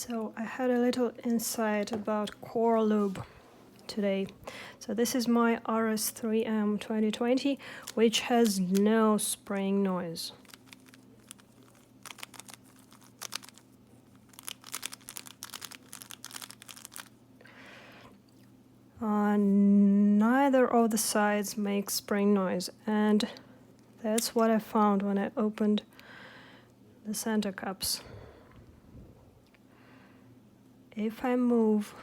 So I had a little insight about core lube today. So this is my RS3M 2020, which has no spraying noise. Neither of the sides makes spraying noise, and that's what I found when I opened the center cups. If I move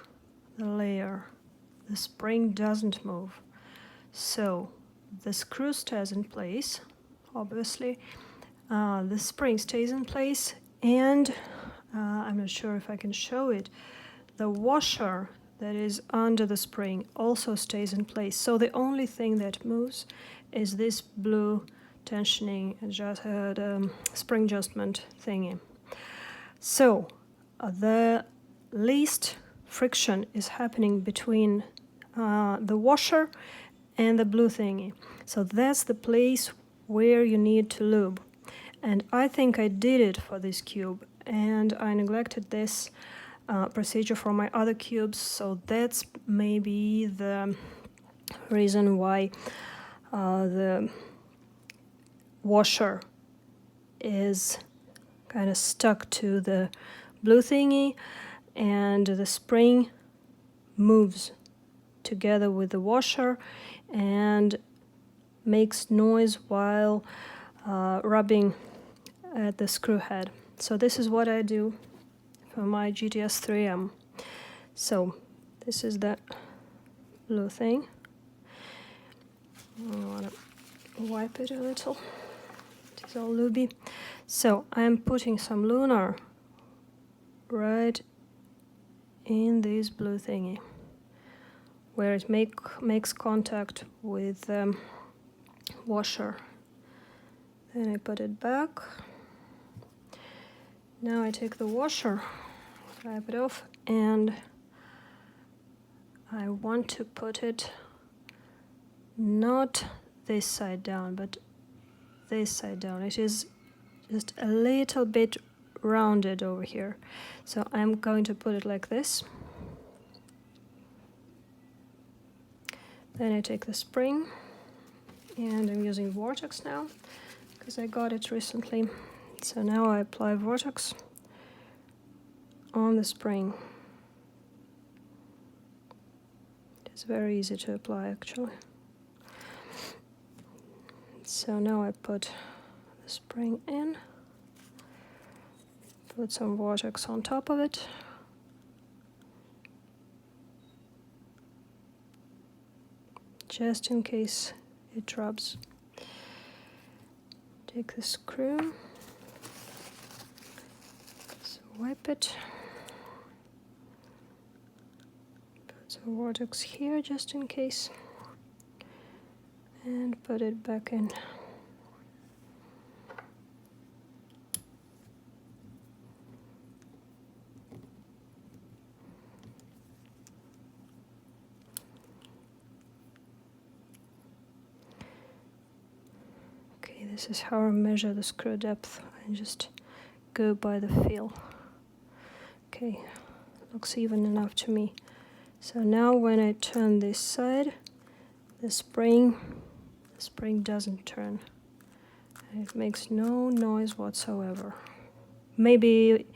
the layer, the spring doesn't move. So the screw stays in place, obviously. The spring stays in place, and I'm not sure if I can show it. The washer that is under the spring also stays in place. So the only thing that moves is this blue tensioning, the spring adjustment thingy. So the least friction is happening between the washer and the blue thingy. So that's the place where you need to lube. And I think I did it for this cube, and I neglected this procedure for my other cubes, so that's maybe the reason why the washer is kind of stuck to the blue thingy, and the spring moves together with the washer and makes noise while rubbing at the screw head. So this is what I do for my GTS 3M. So this is the blue thing. I want to wipe it a little. It is all lubey. So I'm putting some lunar right in this blue thingy, where it makes contact with the washer. Then I put it back. Now I take the washer, wipe it off, and I want to put it not this side down, but this side down. It is just a little bit rounded over here. So I'm going to put it like this. Then I take the spring, and I'm using Vortex now because I got it recently. So now I apply Vortex on the spring. It's very easy to apply, actually. So now I put the spring in, put some Vortex on top of it. Just in case it rubs. Take the screw. Wipe it, put some Vortex here just in case, and put it back in. Okay, this is how I measure the screw depth. I just go by the feel. Okay, looks even enough to me. So now when I turn this side, the spring doesn't turn. It makes no noise whatsoever. Maybe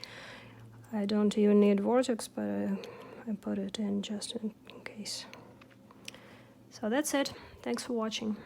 I don't even need Vortex, but I put it in just in case. So that's it. Thanks for watching.